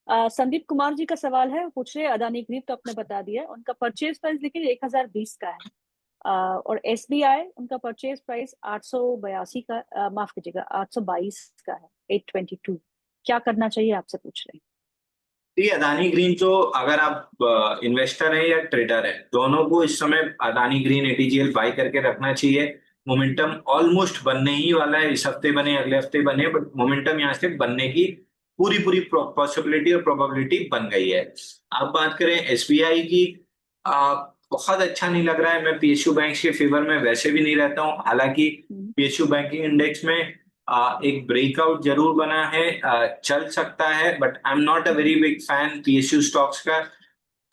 संदीप कुमार जी का सवाल है, वो पूछ रहे हैं अदानी ग्रीप तो आपने बता दिया, उनका परचेज प्राइस लेकिन 1020 का है। और एसबीआई उनका परचेज प्राइस 882 का, माफ कीजिएगा 822 का है, 822। क्या करना चाहिए आपसे पूछ रहे हैं। देखिए, अदानी ग्रीन तो अगर आप इन्वेस्टर हैं या ट्रेडर हैं, दोनों को इस समय अदानी ग्रीन एटीजीएल बाय करके रखना चाहिए। मोमेंटम ऑलमोस्ट बनने ही वाला है, इस हफ्ते बने अगले हफ्ते बने, बट मोमेंटम यहाँ से बनने की पूरी पूरी पॉसिबिलिटी और प्रोबेबिलिटी बन गई है। आप बात करें एसबीआई की, आ, बहुत अच्छा नहीं लग रहा है। मैं पीएसयू बैंक के फेवर में वैसे भी नहीं रहता हूँ, हालांकि हम्म। पीएसयू बैंकिंग इंडेक्स में एक ब्रेकआउट जरूर बना है, चल सकता है, but I am not a very big fan PSU stocks का।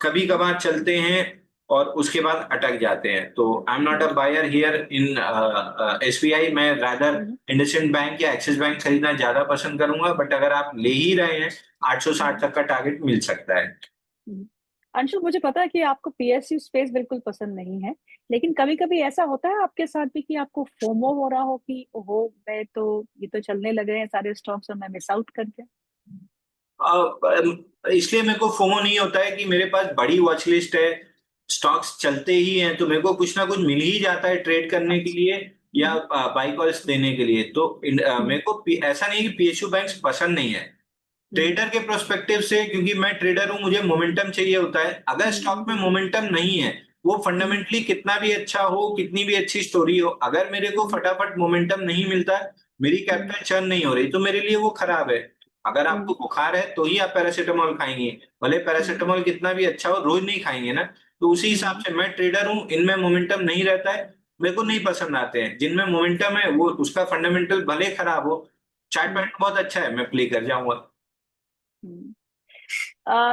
कभी कभार चलते हैं और उसके बाद अटक जाते हैं, तो I am not a buyer here in SBI. मैं रादर हम्म। इंडसइंड बैंक या एक्सिस बैंक खरीदना ज्यादा पसंद करूंगा, बट अगर आप ले ही रहे हैं, 860 हम्म। तक का टारगेट मिल सकता है। हम्म। अंशु, मुझे पता है कि आपको पीएसयू स्पेस बिल्कुल पसंद नहीं है, लेकिन कभी कभी ऐसा होता है आपके साथ भी कि आपको फोमो हो रहा हो कि ओहो, मैं तो ये तो चलने लगे हैं सारे स्टॉक्स और मैं मिस आउट कर गया। इसलिए मेरे को फोमो नहीं होता है कि मेरे पास बड़ी वॉच लिस्ट है, स्टॉक्स चलते ही हैं, तो मेरे को कुछ ना कुछ मिल ही जाता है ट्रेड करने के अच्छा। लिए या हम्म। बाई कॉल्स देने के लिए। तो हम्म। मेरे को ऐसा नहीं कि पीएसयू बैंक्स पसंद नहीं है हम्म। ट्रेडर के प्रोस्पेक्टिव से, क्योंकि मैं ट्रेडर हूं, मुझे मोमेंटम चाहिए होता है। अगर स्टॉक में हम्म। मोमेंटम नहीं है, वो हम्म। फंडामेंटली कितना भी अच्छा हो, कितनी भी अच्छी स्टोरी हो, अगर मेरे को हम्म। फटाफट मोमेंटम नहीं मिलता, मेरी हम्म। कैपिटल चर्न नहीं हो रही, तो मेरे लिए वो खराब है। अगर हम्म। आपको बुखार है तो ही आप पैरासीटामोल खाएंगे, भले हम्म। पैरासीटामोल कितना भी अच्छा हो, रोज नहीं खाएंगे ना। तो उसी हिसाब हम्म। से मैं ट्रेडर हूँ, इनमें मोमेंटम नहीं रहता है, मेरे को नहीं पसंद आते हैं। जिनमें मोमेंटम है वो उसका फंडामेंटल भले खराब हो, चार्ट हम्म। पैटर्न बहुत अच्छा है, मैं प्ले कर जाऊंगा। हम्म।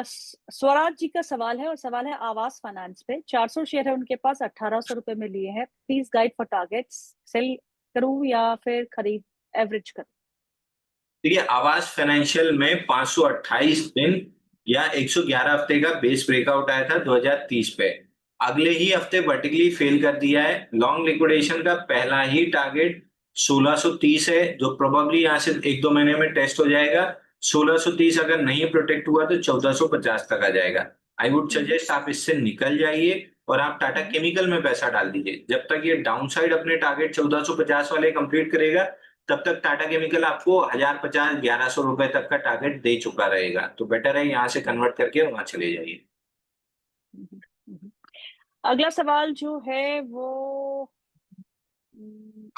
स्वराज जी का सवाल है, और सवाल है आवास फाइनेंस पे। 400 शेयर है उनके पास, 1800 रुपए में लिए हैं। Please guide for targets, sell करूं या फिर खरीद, एवरेज करूं। देखिए, आवास फाइनेंशियल में 528 दिन या 111 हफ्ते का बेस ब्रेकआउट आया था 2030 पे। अगले ही हफ्ते वर्टिकली फेल कर दिया है। लॉन्ग लिक्विडेशन का पहला ही टारगेट 1630 है, जो प्रोबेबली यहाँ से एक दो महीने में टेस्ट हो जाएगा। 1630 अगर नहीं प्रोटेक्ट हुआ तो 1450 तक आ जाएगा। I would hmm. सजेस्ट आप इससे निकल जाइए और आप टाटा हम्म। केमिकल में पैसा डाल दीजिए। जब तक ये डाउन साइड अपने टारगेट 1450 वाले कंप्लीट करेगा, तब तक टाटा केमिकल आपको 1050-1100 रुपए तक का टारगेट दे चुका रहेगा, तो बेटर है यहाँ से कन्वर्ट करके वहां चले जाइए। हम्म। हम्म। अगला सवाल जो है वो, हम्म,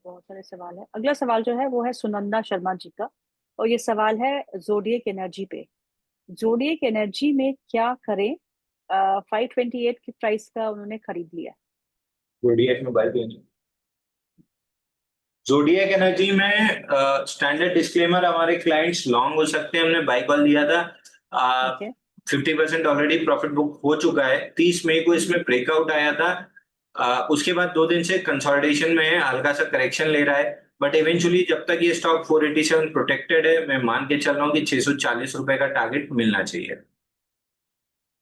बहुत सारे सवाल है। अगला सवाल जो है वो है सुनंदा शर्मा जी का, और ये सवाल है जोडियक एनर्जी पे। जोडियक एनर्जी में क्या करें। 528 की प्राइस का उन्होंने खरीद लिया। जोडिएक में बाय करनी। जोडिएक एनर्जी में स्टैंडर्ड डिस्क्लेमर, हमारे क्लाइंट्स लॉन्ग हो सकते हैं, हमने बाय कॉल दिया था। ओके। 50% ऑलरेडी प्रॉफिट बुक हो चुका है। 30 मई को इसमें ब्रेकआउट आया था। उसके बाद 2 दिन से कंसोलिडेशन में है, हल्का सा करेक्शन ले रहा है, बट इवेंचुअली जब तक ये स्टॉक 487 प्रोटेक्टेड है, मैं मान के चल रहा हूँ कि 640 रुपए का टारगेट मिलना चाहिए।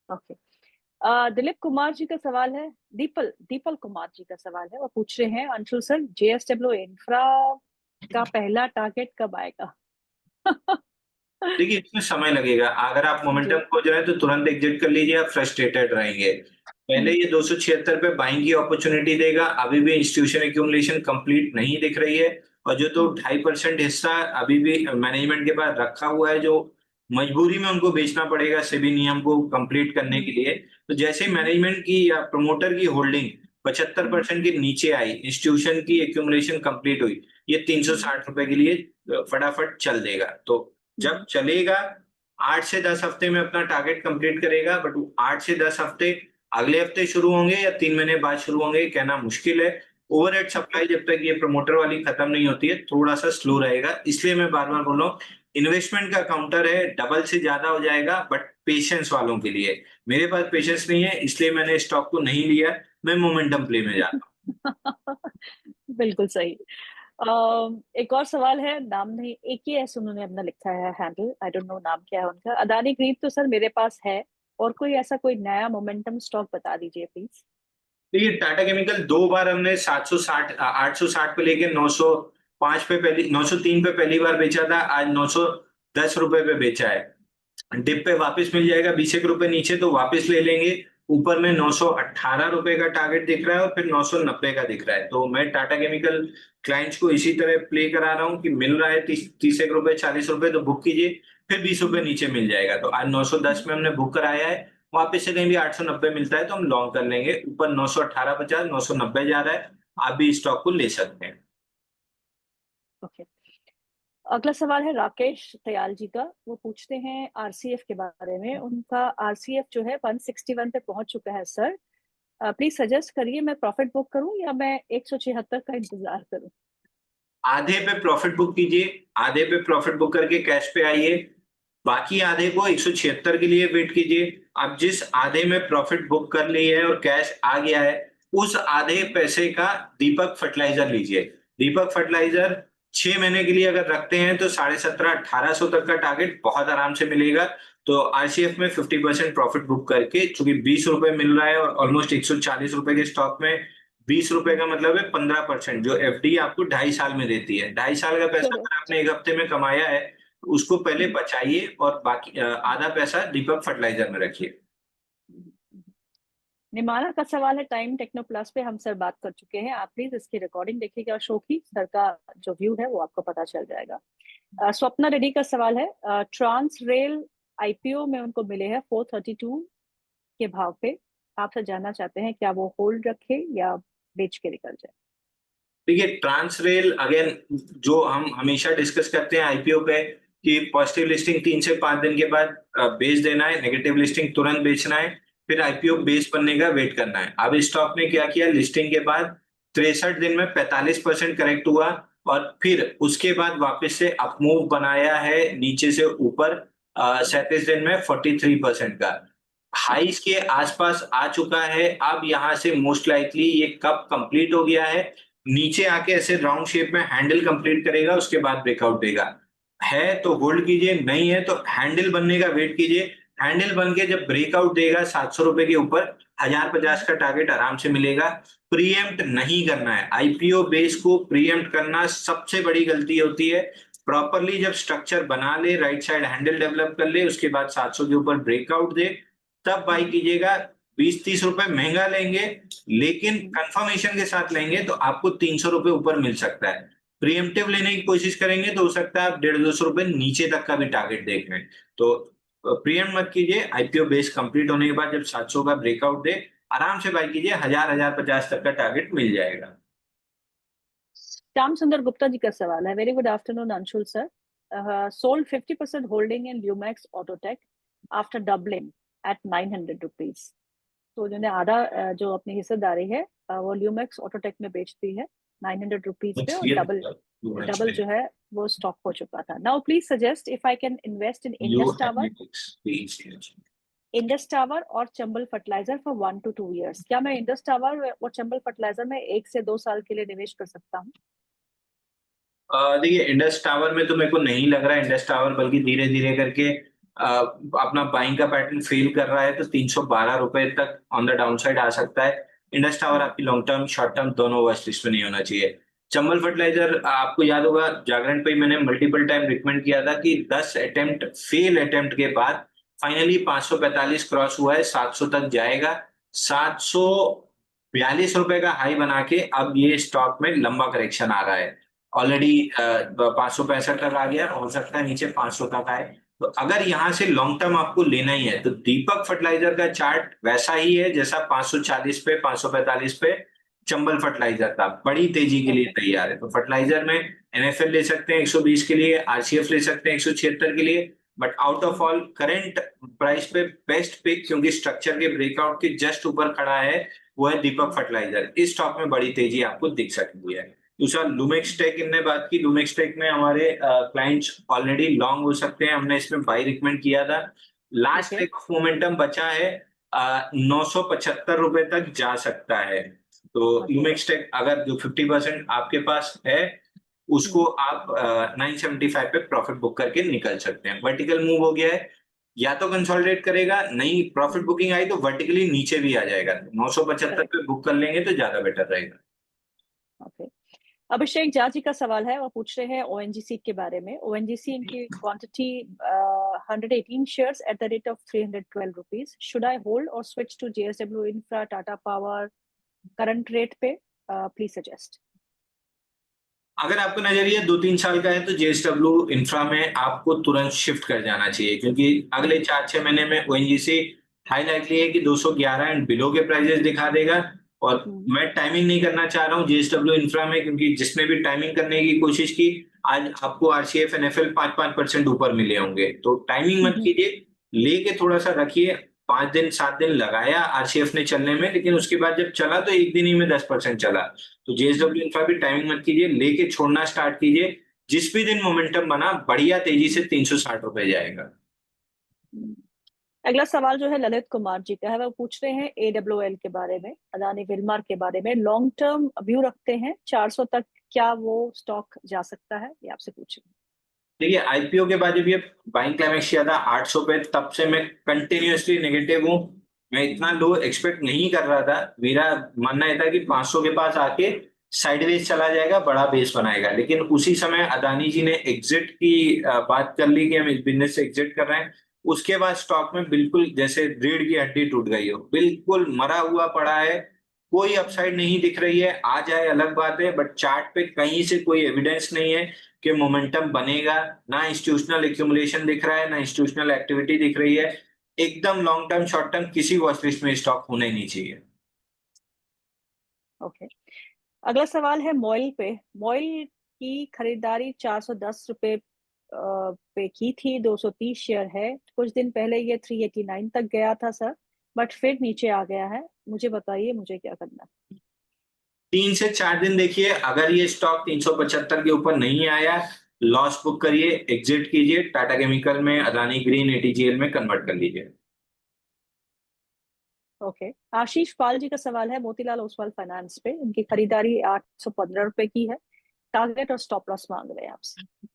ओके। दिलीप कुमार जी का सवाल है, दीपल दीपल कुमार जी का सवाल है। वो पूछ रहे हैं अंशुल सर, जेएसडब्ल्यू इंफ्रा का पहला टारगेट कब आएगा। देखिए, इसमें समय लगेगा। अगर आप मोमेंटम जी। खो जाए तो तुरंत एग्जिट कर लीजिए, आप फ्रस्ट्रेटेड रहेंगे। पहले हम्म। ये 276 पे बाइंग की अपॉर्चुनिटी देगा। अभी भी इंस्टीट्यूशन एक्यूमुलेशन कंप्लीट नहीं दिख रही है, और जो तो हम्म। 2.5% हिस्सा अभी भी मैनेजमेंट के पास रखा हुआ है, जो मजबूरी में उनको बेचना पड़ेगा सेबी नियम को कंप्लीट करने के हम्म। लिए। तो जैसे ही हम्म। मैनेजमेंट की या प्रमोटर की होल्डिंग पचहत्तर हम्म। परसेंट के नीचे आई, इंस्टीट्यूशन की एक्यूमुलेशन कंप्लीट हुई, ये तीन सौ हम्म। साठ रुपए के लिए फटाफट चल देगा। तो जब हम्म। चलेगा, 8 से 10 हफ्ते में अपना टारगेट कंप्लीट करेगा, बट 8 से 10 हफ्ते अगले हफ्ते शुरू होंगे या 3 महीने बाद शुरू होंगे, ये कहना मुश्किल है। Overhead okay. सप्लाई जब तक ये प्रमोटर वाली खत्म नहीं होती है, थोड़ा सा स्लो रहेगा। इसलिए मैं बार बार बोल रहा हूँ, इन्वेस्टमेंट का काउंटर है, डबल से ज्यादा हो जाएगा, बट पेशेंस वालों के लिए। मेरे पास पेशेंस नहीं है, इसलिए मैंने स्टॉक को नहीं लिया। मैं मोमेंटम प्ले में जाता हूँ। बिल्कुल सही। एक और सवाल है, नाम नहीं, एक ही ऐसे उन्होंने अपना लिखा है हैंडल, आई डोंट नो नाम क्या है उनका। अदानी ग्रीप तो सर मेरे पास है, और कोई ऐसा कोई नया मोमेंटम स्टॉक बता दीजिए प्लीज। तो ये टाटा केमिकल 2 बार हमने 760 860 पे लेके 905 पे पहली 903 पे पहली बार बेचा था, आज 910 रुपए पे बेचा है। डिप पे वापस मिल जाएगा 20 रुपए नीचे, तो वापस ले लेंगे। ऊपर में 918 रुपए का टारगेट दिख रहा है और फिर 990 का दिख रहा है। तो मैं टाटा केमिकल क्लाइंट्स को इसी तरह प्ले करा रहा हूँ कि मिल रहा है 30 रुपए 40 रुपए तो बुक कीजिए, फिर 20 रुपए नीचे मिल जाएगा। तो आज 910 में हमने बुक कराया है, वापस से कहीं भी 890 मिलता है तो हम लॉन्ग कर लेंगे। ऊपर 918.50 990 जा रहा है, आप भी स्टॉक को ले सकते हैं। ओके, अगला सवाल है राकेश दयाल जी का। वो पूछते हैं आरसीएफ के बारे में। उनका आरसीएफ जो है 161 पे पहुंच चुका है सर। प्लीज सजेस्ट करिए, मैं प्रॉफिट बुक करूं या मैं 176 का इंतजार करूं? आधे पे प्रॉफिट बुक कीजिए, आधे पे प्रॉफिट बुक करके कैश पे आइए, बाकी आधे को 176 के लिए वेट कीजिए। आप जिस आधे में प्रॉफिट बुक कर ली है और कैश आ गया है, उस आधे पैसे का दीपक फर्टिलाइजर लीजिए। दीपक फर्टिलाइजर 6 महीने के लिए अगर रखते हैं तो 17,500 1800 तक का टारगेट बहुत आराम से मिलेगा। तो आरसीएफ में 50% प्रॉफिट बुक करके, चूंकि 20 रुपए मिल रहा है और ऑलमोस्ट 140 रुपए के स्टॉक में 20 रुपए का मतलब है 15%, जो एफडी आपको 2.5 साल में देती है। 2.5 साल का पैसा चलो, अगर आपने 1 हफ्ते में कमाया है, उसको पहले बचाइए और बाकी आधा पैसा दीपक फर्टिलाइजर में रखिए। निमाना का सवाल है टाइम टेक्नो प्लस पे। हम सर बात कर चुके हैं, आप प्लीज इसकी रिकॉर्डिंग देखिएगा शो की, सर का जो व्यू है वो आपको पता चल जाएगा। स्वप्ना रेड्डी का सवाल है, ट्रांस रेल आईपीओ में उनको मिले हैं 432 के भाव पे। आपसे जानना चाहते हैं क्या वो होल्ड रखे या बेच के निकल जाए? देखिए, ट्रांस रेल अगेन, जो हम हमेशा डिस्कस करते हैं आईपीओ पे, कि पॉजिटिव लिस्टिंग 3 से 5 दिन के बाद बेच देना है, नेगेटिव लिस्टिंग तुरंत बेचना है, फिर आईपीओ बेस बनने का वेट करना है। अब इस स्टॉक ने क्या किया, लिस्टिंग के बाद 63 दिन में 45% करेक्ट हुआ और फिर उसके बाद वापस से अपमूव बनाया है नीचे से ऊपर। 37 दिन में 43% का हाइस के आसपास आ चुका है। अब यहां से मोस्ट लाइकली ये कब कंप्लीट हो गया है, नीचे आके ऐसे राउंड शेप में हैंडल कंप्लीट करेगा, उसके बाद ब्रेकआउट देगा। है तो होल्ड कीजिए, नहीं है तो हैंडल बनने का वेट कीजिए। हैंडल बन के जब ब्रेकआउट देगा 700 रुपए के ऊपर, 1050 का टारगेट आराम से मिलेगा। प्रीएम्प्ट नहीं करना है, आईपीओ बेस को प्रीएम्प्ट करना सबसे बड़ी गलती होती है। प्रॉपरली जब स्ट्रक्चर बना ले, राइट साइड हैंडल डेवलप कर ले, उसके बाद 700 के ऊपर ब्रेकआउट दे, तब बाई कीजिएगा। 20-30 रुपए महंगा लेंगे, लेकिन कंफर्मेशन के साथ लेंगे तो आपको 300 रुपए ऊपर मिल सकता है। प्रीएम्प्टिव लेने की कोशिश करेंगे तो हो सकता है आप 150-200 रुपए नीचे तक का भी टारगेट देख लें। तो प्रीएम्प्ट मत कीजिए, आईपीओ बेस कंप्लीट होने के बाद जब 700 का ब्रेकआउट दे, आराम से बाई कीजिए, 1000-1050 तक का टारगेट मिल जाएगा। श्याम सुंदर गुप्ता जी का सवाल है। Very good afternoon Anshul sir. Sold 50% holding in Lumax Autotech after doubling at 900 rupees. तो उन्होंने आधा जो अपनी हिस्सेदारी है वो ल्यूमैक्स ऑटोटेक में बेचती है 900 रुपीज पे, और डबल डबल जो है वो स्टॉक हो चुका था। Now please suggest if I can invest in Indus tower और Chambal fertiliser for 1 to 2 years। क्या मैं इंडस टावर और चंबल फर्टिलाइजर में 1 से 2 साल के लिए निवेश कर सकता हूँ? देखिए, इंडस टावर में तो मेरे को नहीं लग रहा है। इंडस टावर बल्कि धीरे धीरे करके अपना बाइंग का पैटर्न फेल कर रहा है, तो 312 रुपए तक ऑन द डाउन साइड आ सकता है। इंडस टावर आपकी लॉन्ग टर्म शॉर्ट टर्म दोनों वॉच लिस्ट में नहीं होना चाहिए। चंबल फर्टिलाइजर, आपको याद होगा जागरण पे मैंने मल्टीपल टाइम रिकमेंड किया था कि 10 अटेम्प्ट फेल अटेम्प्ट के बाद फाइनली 545 क्रॉस हुआ है, 700 तक जाएगा। 742 रुपए का हाई बना के अब ये स्टॉक में लंबा करेक्शन आ रहा है। ऑलरेडी 565 तक आ गया, हो सकता है नीचे 500 तक आए। तो अगर यहां से लॉन्ग टर्म आपको लेना ही है तो दीपक फर्टिलाइजर का चार्ट वैसा ही है जैसा 540 पे 545 पे चंबल फर्टिलाइजर था, बड़ी तेजी के लिए तैयार है। तो फर्टिलाइजर में एनएफएल ले सकते हैं 120 के लिए, आरसीएफ ले सकते हैं 176 के लिए, but out of all current price पे बेस्ट पिक, क्योंकि स्ट्रक्चर के ब्रेकआउट के जस्ट ऊपर खड़ा है, वो है दीपक फर्टिलाइजर। इस स्टॉक में बड़ी तेजी आपको दिख सकती है। दूसरा लुमेक्स टेक, इनने बात की, लुमेक्स टेक में हमारे क्लाइंट्स ऑलरेडी लॉन्ग हो सकते हैं, हमने इसमें बाई रिकमेंड किया था। Last Okay. Leg of momentum बचा है, 975 रुपए तक जा सकता है। तो Okay. लुमेक्स टेक अगर जो 50% आपके पास है, उसको आप 975 पे प्रॉफिट बुक करके निकल सकते हैं। वर्टिकल मूव हो गया है, या तो कंसोलिडेट करेगा, नहीं प्रॉफिट बुकिंग आई तो वर्टिकली नीचे भी आ जाएगा। 975 पे बुक कर लेंगे तो ज्यादा बेटर रहेगा। Okay. अभिषेक झा जी का सवाल है, वो पूछ रहे हैं ओएनजीसी के बारे में। ओएनजीसी इनकी quantity 118 shares at the rate of 312 rupees. Should I hold और switch to JSW infra, Tata power current rate पे? Please suggest. अगर आपका नजरिया 2-3 साल का है तो जेएसडब्ल्यू इंफ्रा में आपको तुरंत शिफ्ट कर जाना चाहिए, क्योंकि अगले 4-6 महीने में ओएनजीसी हाई लाइकली है कि 211 एंड बिलो के प्राइजेस दिखा देगा। और मैं टाइमिंग नहीं करना चाह रहा हूँ जेएसडब्ल्यू इंफ्रा में, क्योंकि जिसने भी टाइमिंग करने की कोशिश की आज आपको आरसीएफ एनएफएल 5-5% ऊपर मिले होंगे। तो टाइमिंग मत कीजिए, लेके थोड़ा सा रखिए। 5 दिन 7 दिन लगाया आरसीएफ ने चलने में, लेकिन उसके बाद जब चला तो एक दिन ही में 10% चला। तो जेएसडब्ल्यू इंफ्रा भी टाइमिंग मत कीजिए, लेके छोड़ना स्टार्ट कीजिए। जिस भी दिन मोमेंटम बना बढ़िया तेजी से 360 रुपए जाएगा। अगला सवाल जो है ललित कुमार जी का है, वो पूछ रहे हैं एडब्ल्यूएल के बारे में, अदानी विलमार के बारे में। लॉन्ग टर्म व्यू रखते हैं 400 तक, क्या वो स्टॉक जा सकता है, ये आपसे पूछ रहे हैं। देखिए आईपीओ के बाद जब ये बाइंग क्लाइमेक्स किया था 800 पे, तब से मैं कंटिन्यूअसली नेगेटिव हूँ। मैं इतना लो एक्सपेक्ट नहीं कर रहा था। मेरा मानना ये था कि 500 के पास आके साइडवेज चला जाएगा, बड़ा बेस बनाएगा। लेकिन उसी समय अदानी जी ने एग्जिट की बात कर ली कि हम इस बिजनेस से एग्जिट कर रहे हैं। उसके बाद स्टॉक में बिल्कुल जैसे रीढ़ की हड्डी टूट गई हो, बिल्कुल मरा हुआ पड़ा है। कोई अपसाइड नहीं दिख रही है। आ जाए अलग बात है, बट चार्ट पे कहीं से कोई एविडेंस नहीं है कि मोमेंटम बनेगा। ना इंस्टीट्यूशनल एक्यूमुलेशन दिख रहा है, ना इंस्टीट्यूशनल एक्टिविटी दिख रही है। एकदम लॉन्ग टर्म शॉर्ट टर्म किसी वॉच लिस्ट में स्टॉक होना ही नहीं चाहिए। ओके, अगला सवाल है मॉइल पे। मॉइल की खरीदारी 410 रुपए पे की थी, 230 शेयर है। कुछ दिन पहले ये 389 तक गया था सर, बट फिर नीचे आ गया है। मुझे बताइए मुझे क्या करना है। 3 से 4 दिन देखिए, अगर ये स्टॉक 375 के ऊपर नहीं आया, लॉस बुक करिए, एग्जिट कीजिए, टाटा केमिकल में, अदानी ग्रीन, एटीजीएल में कन्वर्ट कर लीजिए। ओके, आशीष पाल जी का सवाल है मोतीलाल ओसवाल फाइनेंस पे। उनकी खरीदारी 815 रुपए की है। टारगेट और स्टॉप लॉस मांग रहे हैं आपसे।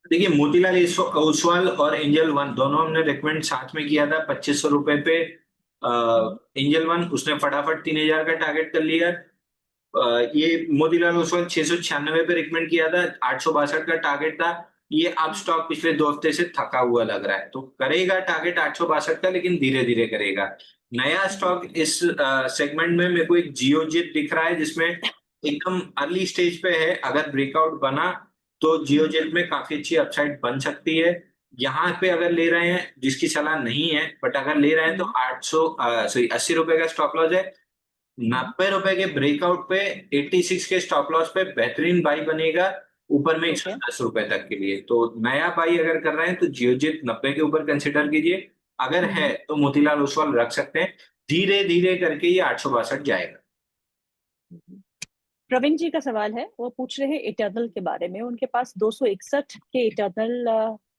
देखिए मोतीलाल ओसवाल और एंजल वन दोनों हमने रेकमेंड साथ में किया था 2500 रुपए पे। एंजल वन उसने फटाफट 3000 का टारगेट कर लिया। ये मोतीलाल ओसवाल 696 पे रिकमेंड किया था, 862 का टारगेट था। ये अब स्टॉक पिछले 2 हफ्ते से थका हुआ लग रहा है, तो करेगा टारगेट 862 का, लेकिन धीरे धीरे करेगा। नया स्टॉक इस सेगमेंट में मेरे को एक जियोजित दिख रहा है, जिसमें एकदम अर्ली स्टेज पे है। अगर ब्रेकआउट बना तो जियोजित में काफी अच्छी अपसाइड बन सकती है। यहाँ पे अगर ले रहे हैं, जिसकी सलाह नहीं है, बट अगर ले रहे हैं तो 80 रुपए का स्टॉप लॉस है। 90 रुपए के ब्रेकआउट पे 86 के स्टॉप लॉस पे बेहतरीन बाई बनेगा, ऊपर में ओके, 110 रुपए तक के लिए। तो नया बाई अगर कर रहे हैं तो जियोजित 90 के ऊपर कंसिडर कीजिए। अगर है तो मोतीलाल ओसवाल रख सकते हैं। धीरे धीरे करके ये 862 जाएगा। प्रवीण जी का सवाल है, वो पूछ रहे हैं इटर्नल के बारे में। उनके पास 261 के इटर्नल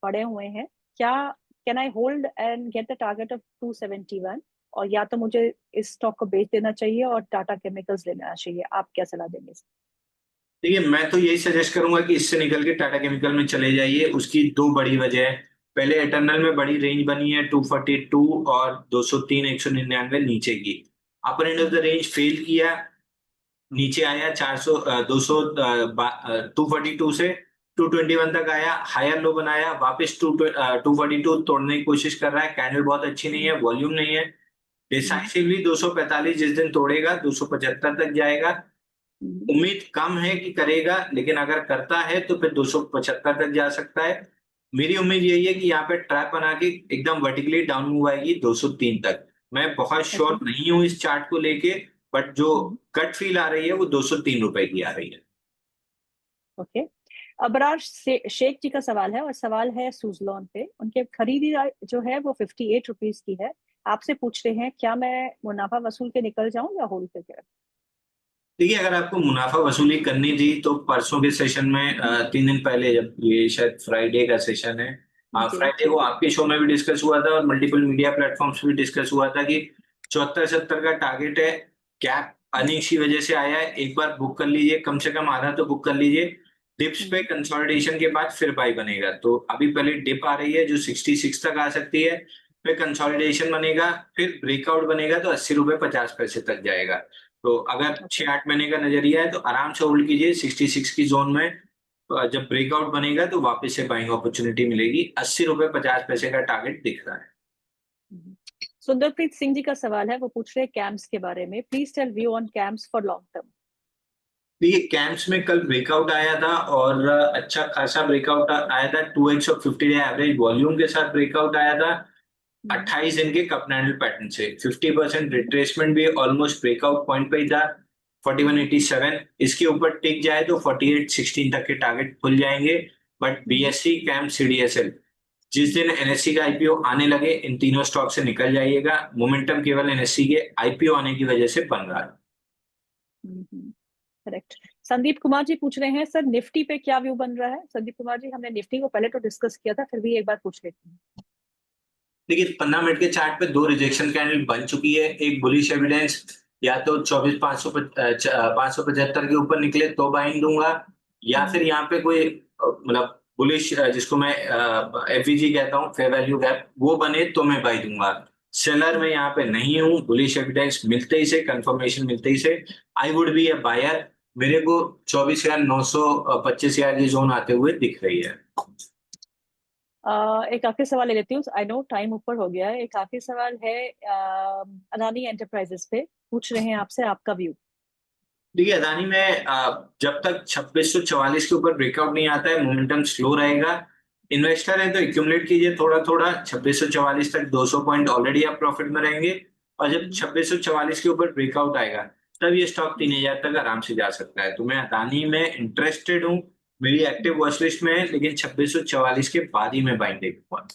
पड़े हुए हैं। क्या can I hold and get the target of 271, और या तो मुझे इस स्टॉक को बेच देना चाहिए और टाटा केमिकल्स लेना चाहिए? आप क्या सलाह देंगे? देखिए मैं तो यही सजेस्ट करूंगा कि इससे निकल के टाटा केमिकल में चले जाइए। उसकी दो बड़ी वजह है। पहले इटर्नल में बड़ी रेंज बनी है 242 और 203, 199 नीचे की। Upper end of the range fail किया, नीचे आया 400 200 242 से 221 तक आया, हायर लो बनाया, वापस 242 तोड़ने की कोशिश कर रहा है। कैंडल बहुत अच्छी नहीं है, वॉल्यूम नहीं है। डिसाइसिवली 245 जिस दिन तोड़ेगा 275 तक जाएगा। उम्मीद कम है कि करेगा, लेकिन अगर करता है तो फिर 275 तक जा सकता है। मेरी उम्मीद यही है कि यहाँ पे ट्रैप बना के एकदम वर्टिकली डाउन मूव आएगी 203 तक। मैं बहुत श्योर ओके, नहीं हूँ इस चार्ट को लेके, बट जो गट फील आ रही है वो 203 रुपए की आ रही है। ओके। अबरार शेख जी का सवाल है, और सवाल है सुजलॉन पे। उनके खरीदी जो है वो 58 रुपीज की है। आपसे पूछ रहे हैं क्या मैं मुनाफा वसूल के निकल जाऊं या होल्ड करके रखूं? देखिए अगर आपको मुनाफा वसूली करनी थी तो परसों के सेशन में 3 दिन पहले, जब ये शायद फ्राइडे का सेशन है, जी फ्राइडे जी को जी। आपके शो में भी डिस्कस हुआ था और मल्टीपल मीडिया प्लेटफॉर्म्स पे भी डिस्कस हुआ था कि 74-70 का टारगेट है। कैप अर्निंग्स की वजह से आया है, एक बार बुक कर लीजिए, कम से कम आधा तो बुक कर लीजिए। डिप्स पे कंसोलिडेशन के बाद फिर बाई बनेगा। तो अभी पहले डिप आ रही है जो 66 तक आ सकती है, फिर कंसोलिडेशन बनेगा, फिर ब्रेकआउट बनेगा तो 80 रुपए 50 पैसे तक जाएगा। तो अगर 6-8 महीने का नजरिया है तो आराम से होल्ड कीजिए 66 की जोन में। तो जब ब्रेकआउट बनेगा तो वापस से बाइंग अपॉर्चुनिटी मिलेगी। 80 रुपए 50 पैसे का टारगेट दिख रहा है। सुंदरप्रीत सिंह जी का सवाल है, वो पूछ रहे हैं कैम्स के बारे में। Please tell view on CAMS for long term. देखिए कैंप्स में कल ब्रेकआउट आया था और अच्छा खासा ब्रेकआउट आया था। 2x और 50 डे एवरेज वॉल्यूम के साथ ब्रेकआउट आया था 28 दिन के कप एंडल पैटर्न से। 50% रिट्रेसमेंट भी ऑलमोस्ट ब्रेकआउट पॉइंट पे ही था 4187। इसके ऊपर टिक जाए तो 4816 तक के टारगेट खुल जाएंगे। बट बीएससी कैंप सीडीएसएल जिस दिन एनएससी का आईपीओ आने लगे इन तीनों स्टॉक से निकल जाइएगा। मोमेंटम केवल एनएससी के आईपीओ आने की वजह से बन रहा है। करेक्ट। संदीप कुमार जी पूछ रहे हैं सर निफ्टी पे क्या व्यू बन रहा है। संदीप कुमार जी, हमने निफ्टी को पहले तो डिस्कस किया था, फिर भी एक बार पूछ लेते हैं। देखिए 15 मिनट के चार्ट पे 2 रिजेक्शन कैंडल बन चुकी है। एक बुलिश एविडेंस या तो 24,575 के ऊपर निकले तो बाइंग दूंगा, या फिर यहाँ पे कोई मतलब बुलिश जिसको मैं एफवीजी कहता हूँ फेयर वैल्यू गैप वो बने तो मैं बाई दूंगा। सेलर में यहाँ पे नहीं हूँ। बुलिश एविडेंस मिलते ही से कंफर्मेशन मिलते ही से I would be a buyer. मेरे को 24,925 की जोन आते हुए दिख रही है। एक आखिरी सवाल ले लेती हूँ। आई नो टाइम ऊपर हो गया है। एक आखिरी सवाल है अदानी एंटरप्राइजेस पे, पूछ रहे हैं आपसे आपका व्यू। देखिए अदानी में जब तक 2644 के ऊपर ब्रेकआउट नहीं आता है मोमेंटम स्लो रहेगा। इन्वेस्टर है तो एक्यूमुलेट कीजिए थोड़ा थोड़ा 2644 तक 200 पॉइंट ऑलरेडी आप प्रॉफिट में रहेंगे। और जब 2644 के ऊपर ब्रेकआउट आएगा तब ये स्टॉक 3000 तक आराम से जा सकता है। तो मैं अदानी में इंटरेस्टेड हूँ। मेरी एक्टिव वॉच लिस्ट में है, लेकिन 2644 के बाद ही मैं बाइंग देखूंगा।